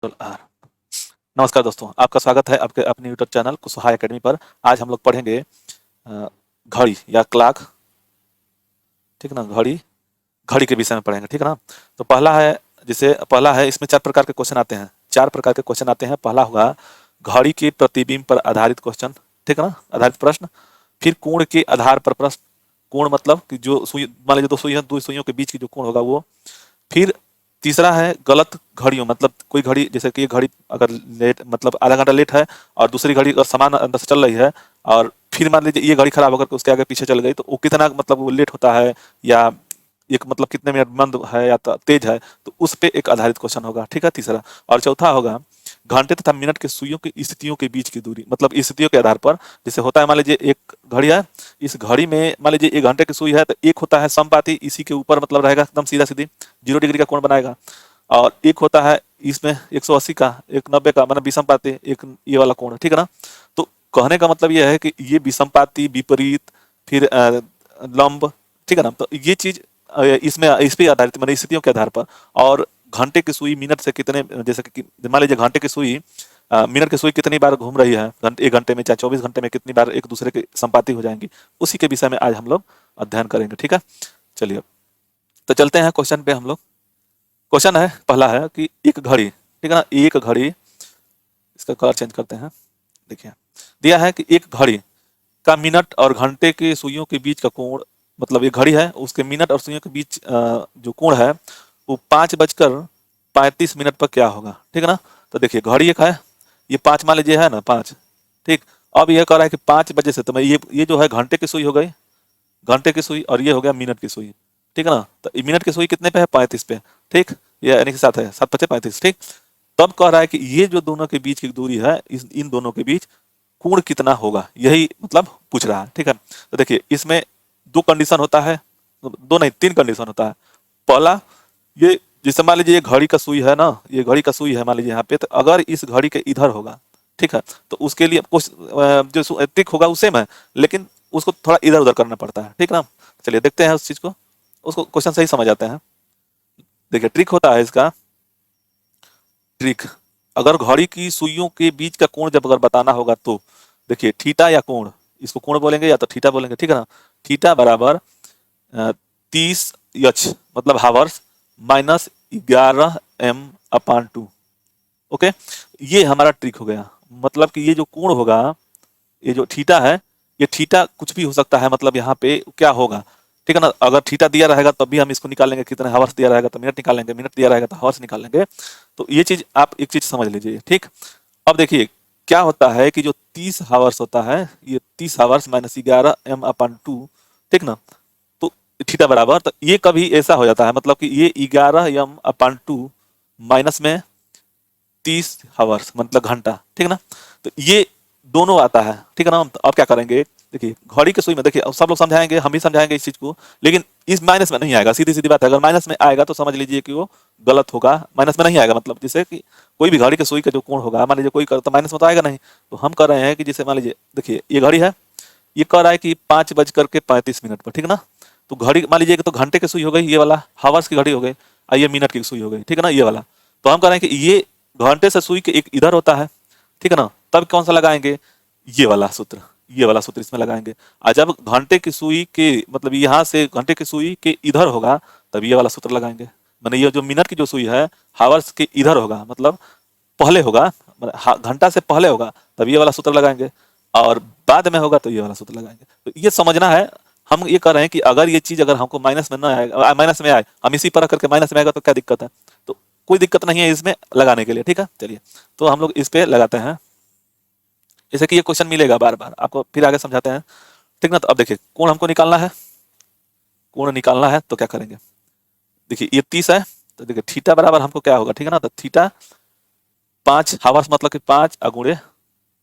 Are. नमस्कार दोस्तों, आपका स्वागत है आपके अपने यूट्यूब चैनल कुशवाहा एकेडमी पर। आज हम लोग पढ़ेंगे घड़ी या क्लॉक। ठीक ना, घड़ी घड़ी के विषय में पढ़ेंगे। ठीक है ना। तो पहला है इसमें 4 प्रकार के क्वेश्चन आते हैं। 4 प्रकार के क्वेश्चन आते हैं। पहला होगा घड़ी के प्रतिबिंब पर आधारित क्वेश्चन। ठीक है ना, आधारित प्रश्न। फिर कोण के आधार पर प्रश्न। कोण मतलब कि जो सुई, मान लीजिए दो सुइयों के बीच की जो कोण होगा वो। फिर तीसरा है गलत घड़ियों, मतलब कोई घड़ी, जैसे कि ये घड़ी अगर लेट, मतलब आधा घंटा लेट है और दूसरी घड़ी अगर समान अंदर से चल रही है, और फिर मान लीजिए ये घड़ी खराब होकर के उसके आगे पीछे चल गई, तो वो कितना, मतलब वो लेट होता है, या एक मतलब कितने मिनट मंद है या तेज है, तो उस पे एक आधारित क्वेश्चन होगा। ठीक है, तीसरा। और चौथा होगा घंटे तथा मिनट के सुइयों की स्थितियों के बीच की दूरी, मतलब स्थितियों के आधार पर। जैसे होता है, मान लीजिए एक घड़ी है, इस घड़ी में मान लीजिए 1 घंटे की सुई है, तो एक होता है समपाती, इसी के ऊपर मतलब रहेगा एकदम सीधा सीधी 0 डिग्री का कोण बनाएगा। और एक होता है इसमें 180 का, एक 90 का, मतलब विषमपाती, एक ये वाला कोण। ठीक है ना। तो कहने का मतलब ये है कि ये विषमपाती, विपरीत, फिर लंब। ठीक है ना। तो ये चीज इसमें इस पे आधारित, मतलब स्थितियों के आधार पर। और घंटे की सुई मिनट से कितने, जैसे कि मान लीजिए घंटे की सुई मिनट की सुई कितनी बार घूम रही है, 1 घंटे में चाहे 24 घंटे में कितनी बार एक दूसरे के संपाती हो जाएंगी, उसी के विषय में आज हम लोग अध्ययन करेंगे। ठीक है, चलिए तो चलते हैं क्वेश्चन पे हम लोग। क्वेश्चन है, पहला है कि एक घड़ी, ठीक है ना, एक घड़ी, इसका कलर चेंज करते हैं। देखिए दिया है कि एक घड़ी का मिनट और घंटे के सुइयों के बीच का कोण, मतलब एक घड़ी है उसके मिनट और सुइयों के बीच जो कोण है वो 5:35 पर क्या होगा। ठीक है ना। तो देखिए घड़ी एक है, ये 5 मान लीजिए है ना, 5। ठीक। अब यह कह रहा है कि 5 बजे से, तो मैं ये जो है घंटे की सुई हो गई, घंटे की सुई, और ये हो गया मिनट की सुई। ठीक है ना। तो मिनट की सुई कितने पे है, 35 पे। ठीक, ये यानी कि 7 है, 7×5 = 35। ठीक। तब कह रहा है कि ये जो दोनों के बीच की दूरी है, इन दोनों के बीच कोण कितना होगा, यही मतलब पूछ रहा है। ठीक है। तो देखिए इसमें 2 कंडीशन होता है, दो नहीं 3 कंडीशन होता है। पहला, ये जैसे मान लीजिए ये घड़ी का सुई है ना, ये घड़ी का सुई है मान लीजिए यहाँ पे, तो अगर इस घड़ी के इधर होगा, ठीक है, तो उसके लिए कुछ जो ट्रिक होगा वो सेम है, लेकिन उसको थोड़ा इधर उधर करना पड़ता है। ठीक है ना। चलिए देखते हैं उस चीज को, उसको क्वेश्चन सही समझ आते हैं। देखिए ट्रिक होता है इसका, ट्रिक, अगर घड़ी की सुइयों के बीच का कोण जब अगर बताना होगा तो देखिए थीटा या कोण, इसको कोण बोलेंगे या तो थीटा बोलेंगे। ठीक है ना। थीटा बराबर 30 H, मतलब हावर्स, -11m/2। ओके, ये हमारा ट्रिक हो गया। मतलब कि ये जो कोण होगा, ये जो थीटा है, ये थीटा कुछ भी हो सकता है, मतलब यहाँ पे क्या होगा। ठीक है ना। अगर थीटा दिया रहेगा तब भी हम इसको निकाल लेंगे, कितने हावर्स दिया रहेगा तो मिनट निकाल लेंगे, मिनट दिया रहेगा तो हावर्स निकाल लेंगे। तो ये चीज आप एक चीज समझ लीजिए। ठीक। अब देखिए क्या होता है कि जो 30 हावर्स होता है, ये 30 हावर्स -11m/2। ठीक ना। तो थीटा बराबर, तो ये कभी ऐसा हो जाता है, मतलब कि ये 11m/2 माइनस में 30 हावर्स मतलब घंटा। ठीक है ना। तो ये दोनों आता है। ठीक है ना। तो अब क्या करेंगे, देखिए घड़ी की सुई में, देखिए अब सब लोग समझाएंगे, हम भी समझाएंगे इस चीज को, लेकिन इस माइनस में नहीं आएगा। सीधी सीधी बात है, अगर माइनस में आएगा तो समझ लीजिए कि वो गलत होगा। माइनस में नहीं आएगा, मतलब जैसे कि कोई भी घड़ी की सुई का जो कोण होगा, मान लीजिए कोई कर तो माइनस में तो आएगा नहीं। तो हम कर रहे हैं कि जैसे मान लीजिए, देखिए ये घड़ी है, ये कह रहा है कि 5:35 पर। ठीक है ना। तो घड़ी मान लीजिए कि तो घंटे की सुई हो गई ये वाला, हावर्स की घड़ी हो गई, और ये मिनट की सुई हो गई। ठीक है ना, ये वाला। तो हम कह रहे हैं कि ये घंटे से सुई के एक इधर होता है। ठीक है ना। तब कौन सा लगाएंगे, ये वाला सूत्र, ये वाला सूत्र इसमें लगाएंगे। और जब घंटे की सुई के, मतलब यहाँ से घंटे की सुई के इधर होगा, तब ये वाला सूत्र लगाएंगे। मैंने ये जो मिनट की जो सुई है, हावर्स के इधर होगा, मतलब पहले होगा, मतलब घंटा से पहले होगा, तब ये वाला सूत्र लगाएंगे, और बाद में होगा तो ये वाला सूत्र लगाएंगे। तो ये समझना है। हम ये कर रहे हैं कि अगर ये चीज अगर हमको माइनस में ना आए, माइनस में आए, हम इसी पर करके माइनस में आएगा तो क्या दिक्कत है। तो कोई दिक्कत नहीं है इसमें लगाने के लिए। ठीक है, चलिए तो हम लोग इस पे लगाते हैं, जैसे कि ये क्वेश्चन मिलेगा बार बार आपको, फिर आगे समझाते हैं। ठीक ना। तो अब देखिए कोण हमको निकालना है, कोण निकालना है तो क्या करेंगे, देखिए ये 30 है, तो देखिए थीटा बराबर हमको क्या होगा। ठीक है ना। तो थीटा 5 हावर्स, मतलब कि 5 ×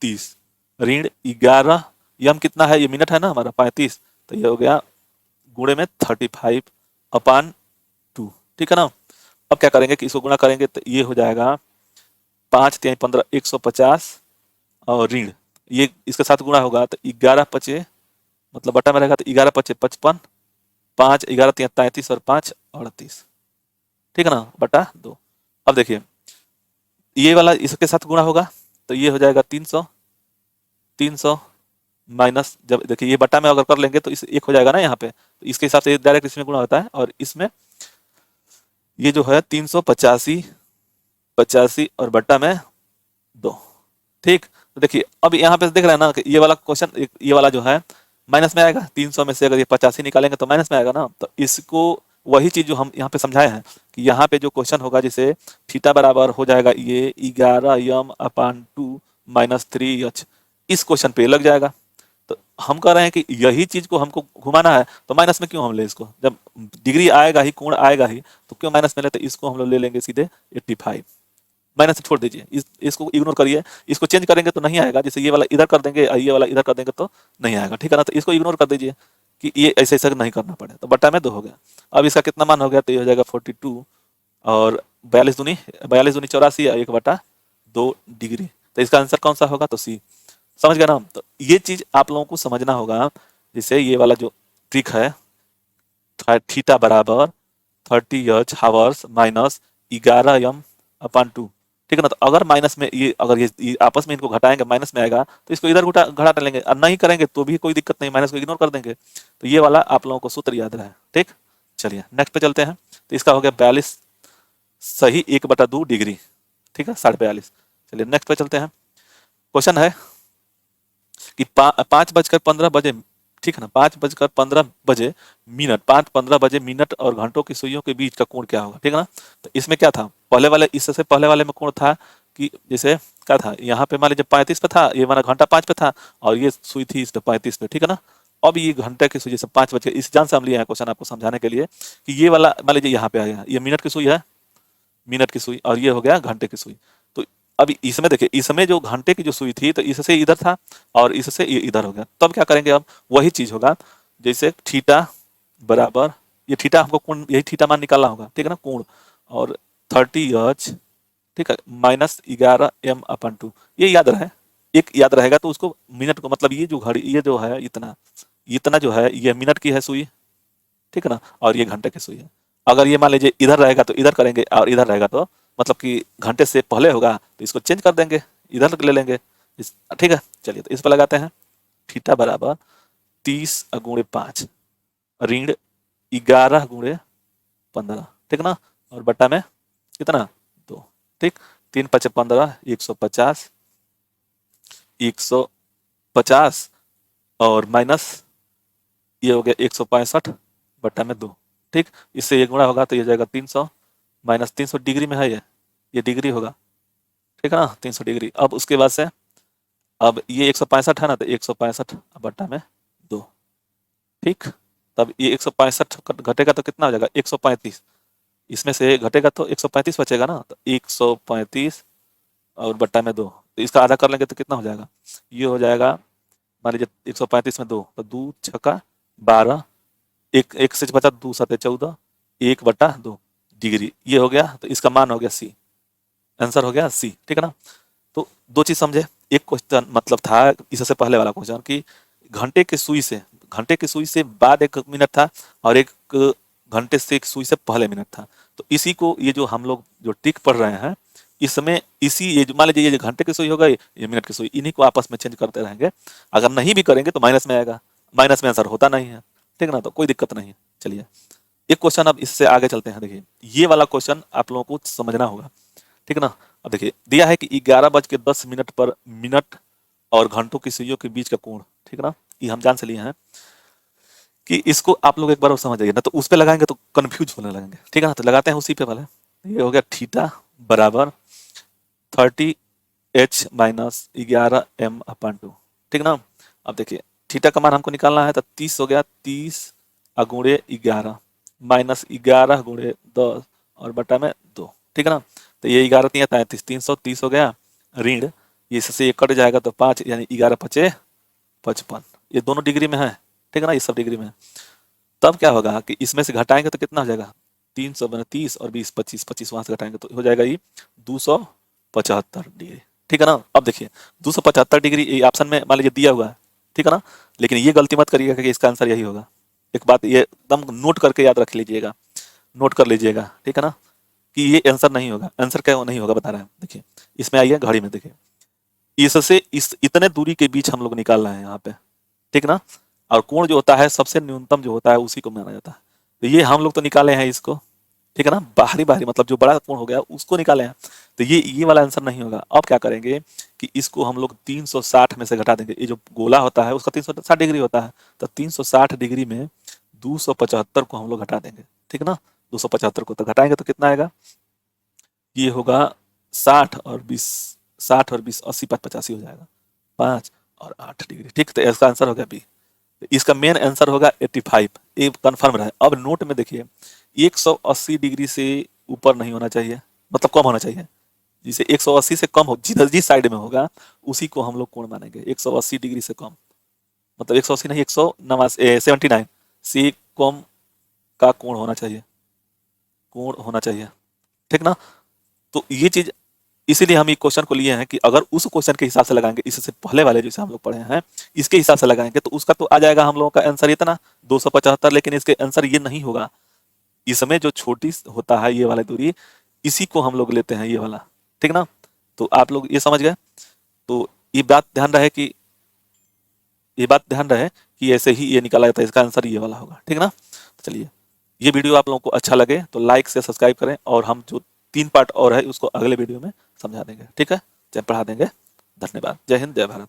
30 -11, यम कितना है, ये मिनट है ना हमारा 35, तो ये हो गया गुणे में 35/2। ठीक है ना। अब क्या करेंगे कि इसको गुणा करेंगे तो ये हो जाएगा 5×3=15, 150, और ऋण ये इसके साथ गुणा होगा तो 11×5, मतलब बटा में रहेगा तो 11×5 = 55, 5×11=33 और 5 = 38। ठीक है ना, बटा 2। अब देखिए ये वाला इसके साथ गुणा होगा तो ये हो जाएगा 300, 300 माइनस, जब देखिए ये बट्टा में अगर कर लेंगे तो इस एक हो जाएगा ना यहाँ पे, तो इसके हिसाब से डायरेक्ट इसमें गुणा होता है, और इसमें ये जो है 385, 85 और बट्टा में 2। ठीक, तो देखिए अब यहाँ पे देख रहे हैं ना कि ये वाला क्वेश्चन, ये वाला जो है माइनस में आएगा, 300 में से अगर ये 85 निकालेंगे तो माइनस में आएगा ना, तो इसको वही चीज जो हम यहाँ पे समझाए हैं कि यहाँ पे जो क्वेश्चन होगा जिसे थीटा बराबर हो जाएगा ये 11m/2 माइनस 3h, इस क्वेश्चन पे लग जाएगा। तो हम कह रहे हैं कि यही चीज को हमको घुमाना है, तो माइनस में क्यों हम ले इसको, जब डिग्री आएगा ही, कोण आएगा ही, तो क्यों माइनस में लेते, इसको हम लोग ले लेंगे सीधे 85, माइनस से छोड़ दीजिए, इसको इग्नोर करिए, इसको चेंज करेंगे तो नहीं आएगा, जैसे ये वाला इधर कर देंगे ये वाला इधर कर देंगे तो नहीं आएगा, ठीक है ना, तो इसको इग्नोर कर दीजिए कि ये ऐसे ऐसा नहीं करना पड़े, तो बट्टा में 2 हो गया। अब इसका कितना मान हो गया, तो ये हो जाएगा 42 और 42 दूनी 84 या 1/2 डिग्री, तो इसका आंसर कौन सा होगा, तो सी। समझ गया ना, तो ये चीज आप लोगों को समझना होगा, जिससे ये वाला जो ट्रिक है थीटा बराबर 30h हावर्स माइनस 11m/2, ठीक है ना, तो अगर माइनस में ये, अगर ये आपस में इनको घटाएंगे माइनस में आएगा तो इसको इधर घटा लेंगे, और नहीं करेंगे तो भी कोई दिक्कत नहीं, माइनस को इग्नोर कर देंगे, तो ये वाला आप लोगों को सूत्र याद रहे। ठीक, चलिए नेक्स्ट पे चलते हैं, तो इसका हो गया 42 सही 1/2 डिग्री, ठीक है 42.5। चलिए नेक्स्ट पे चलते हैं, क्वेश्चन है कि 5:15 ठीक है ना, 5:15 मिनट, 5:15 मिनट और घंटों की सुइयों के बीच का कोण क्या होगा, ठीक है ना। तो इसमें क्या था, पहले वाले, इससे पहले वाले में कोण था कि जैसे क्या था, यहाँ पे मान लीजिए 35 पे था, ये वाला घंटा 5 पे था, और ये सुई थी इस पे 35 पे, ठीक है ना। अब ये घंटे की सुई जैसे 5 बजे, इस जान से हम लिए हैं क्वेश्चन आपको समझाने के लिए कि ये वाला मान लीजिए यहाँ पे आया, ये मिनट की सुई है, मिनट की सुई, और ये हो गया घंटे की सुई। तो अब इसमें देखिए, इसमें जो घंटे की जो सुई थी तो इससे इधर था और इससे ये इधर हो गया, तब क्या करेंगे, अब वही चीज होगा, जैसे थीटा बराबर, ये थीटा हमको कोण, यही थीटा मान निकालना होगा, ठीक है ना, कोण, और 30h, ठीक है, माइनस 11m/2, ये याद रहे, एक याद रहेगा तो उसको मिनट को, मतलब ये जो घड़ी, ये जो है इतना, इतना जो है ये मिनट की है सुई, ठीक है ना, और ये घंटे की सुई है। अगर ये मान लीजिए इधर रहेगा तो इधर करेंगे, और इधर रहेगा तो मतलब कि घंटे से पहले होगा तो इसको चेंज कर देंगे, इधर ले लेंगे ठीक है। चलिए तो इस पर लगाते हैं, थीटा बराबर 30 × 5 ऋण 11 × 15, ठीक ना, और बट्टा में कितना 2, ठीक, 3×5 = 15, 150, 150 और माइनस ये हो गया 165 बट्टा में 2, ठीक, इससे ये गुणा होगा तो ये जाएगा 300 माइनस 300 डिग्री में है, ये डिग्री होगा, ठीक है ना, 300 डिग्री। अब उसके बाद से अब ये 165 है ना, तो 165 बट्टा में 2, ठीक, तब ये 165 घटेगा तो कितना हो जाएगा 135, इसमें से घटेगा तो 135 बचेगा ना, तो 135 और बट्टा में 2, तो इसका आधा कर लेंगे तो कितना हो जाएगा, ये हो जाएगा मान लीजिए 135 में 2 तो 2 छक्का 12, एक से बचा 2 7 14, 1/2 डिग्री, ये हो गया, तो इसका मान हो गया सी, आंसर हो गया सी, ठीक है ना। तो दो चीज समझे, एक क्वेश्चन मतलब था इससे पहले वाला क्वेश्चन कि घंटे के सुई से बाद 1 मिनट था, और एक घंटे से एक सुई से पहले मिनट था, तो इसी को ये जो हम लोग जो ट्रिक पढ़ रहे हैं इसमें, इसी ये मान लीजिए ये घंटे की सुई हो गई, ये मिनट की सुई, इन्हीं को आपस में चेंज करते रहेंगे, अगर नहीं भी करेंगे तो माइनस में आएगा, माइनस में आंसर होता नहीं है, ठीक है ना, तो कोई दिक्कत नहीं है। चलिए एक क्वेश्चन, अब इससे आगे चलते हैं, देखिए ये वाला क्वेश्चन आप लोगों को समझना होगा, ठीक है ना। अब देखिए दिया है कि 11:10 पर मिनट और घंटों की सुइयों के बीच का कोण, ठीक है ना, ये हम जान से लिए हैं कि इसको आप लोग एक बार और समझ जाइए ना, तो उस पे लगाएंगे तो कंफ्यूज होने लगेंगे, ठीक है ना, तो लगाते हैं उसी पे वाले, ये हो गया थीटा बराबर 30h माइनस 11m/2, ठीक ना। अब देखिए थीटा का मान हमको निकालना है, तो 30 हो गया, 30 × 11 माइनस 11 × 10 और बटा में 2, ठीक है ना, तो ये 11 3 33, 330 हो गया, ऋण ये इससे ये कट जाएगा तो 5, यानी 11 5 55, ये दोनों डिग्री में है, ठीक है ना, ये सब डिग्री में है। तब क्या होगा कि इसमें से घटाएंगे तो कितना हो जाएगा, 300 बने 30 और 20 25, 25 वहां से घटाएंगे तो हो जाएगा ये 275 डिग्री, ठीक है ना। अब देखिए 275 डिग्री ये ऑप्शन में मान लीजिए दिया हुआ है, ठीक है ना, लेकिन ये गलती मत करिएगा कि इसका आंसर यही होगा, एक बात ये एकदम नोट करके याद रख लीजिएगा, नोट कर लीजिएगा, ठीक है ना, कि ये आंसर नहीं होगा। आंसर क्या नहीं होगा बता रहे हैं, देखिए इसमें आइए घड़ी में, देखिए इससे इस इतने दूरी के बीच हम लोग निकाल रहे हैं यहाँ पे, ठीक ना। और कोण जो होता है सबसे न्यूनतम जो होता है उसी को माना जाता है। तो ये हम लोग तो निकाले हैं इसको, ठीक है ना, बाहरी बाहरी मतलब जो बड़ा कोण हो गया उसको निकाले हैं। तो ये वाला आंसर नहीं होगा। अब क्या करेंगे कि इसको हम लोग 360 में से घटा देंगे। ये जो गोला होता है उसका 360 डिग्री होता है, तो 360 डिग्री में 275 को हम लोग घटा देंगे, ठीक ना। 275 को तो घटाएंगे तो कितना आएगा, ये होगा 60 और 20, 60 और 20 80, 85 हो जाएगा, 5 और 8 डिग्री, ठीक। तो इसका आंसर हो गया बी। इसका मेन आंसर होगा 85, ये कंफर्म रहे। अब नोट में देखिए 180 डिग्री से ऊपर नहीं होना चाहिए, मतलब कम होना चाहिए। जिसे 180 से कम हो, जिधर जिस साइड में होगा उसी को हम लोग कोण मानेंगे। 180 डिग्री से कम मतलब 180 नहीं, 179 से कम का कोण होना चाहिए, कोण होना चाहिए, ठीक ना। तो ये चीज इसीलिए हम ये क्वेश्चन को लिए हैं कि अगर उस क्वेश्चन के हिसाब से लगाएंगे, इससे पहले वाले जैसे हम लोग पढ़े हैं इसके हिसाब से लगाएंगे तो उसका तो आ जाएगा हम लोगों का आंसर इतना 275। लेकिन इसके आंसर ये नहीं होगा। इसमें जो छोटी होता है ये वाला दूरी, इसी को हम लोग लेते हैं ये वाला, ठीक ना। तो आप लोग ये समझ गए। तो ये बात ध्यान रहे कि ऐसे ही ये निकाला जाता है, इसका आंसर ये वाला होगा, ठीक ना। तो चलिए, ये वीडियो आप लोगों को अच्छा लगे तो लाइक से सब्सक्राइब करें, और हम जो 3 पार्ट और है उसको अगले वीडियो में समझा देंगे, ठीक है, पढ़ा देंगे। धन्यवाद। जय हिंद, जय भारत।